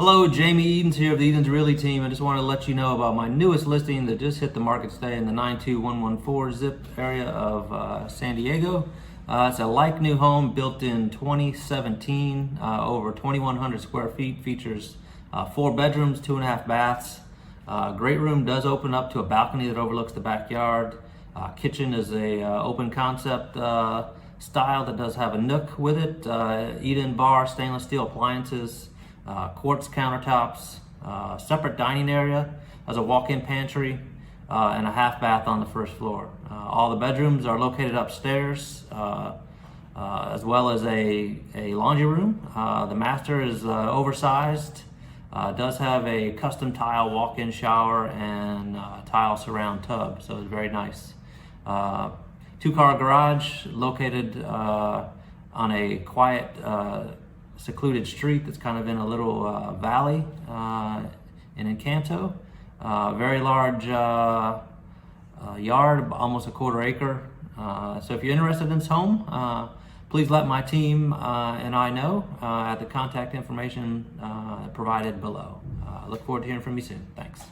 Hello, Jamie Edens here of the Edens Realty team. I just wanted to let you know about my newest listing that just hit the market today in the 92114 zip area of San Diego. It's a like new home built in 2017, over 2,100 square feet, features 4 bedrooms, 2.5 baths. Great room, does open up to a balcony that overlooks the backyard. Kitchen is a open concept style that does have a nook with it, eat-in bar, stainless steel appliances, quartz countertops, separate dining area, has a walk-in pantry, and a half bath on the first floor. All the bedrooms are located upstairs, as well as a laundry room. The master is oversized, does have a custom tile walk-in shower and tile surround tub, so it's very nice. 2-car garage located on a quiet, secluded street that's kind of in a little valley in Encanto. Very large yard, almost a 1/4 acre. So if you're interested in this home, please let my team and I know at the contact information provided below. I look forward to hearing from you soon. Thanks.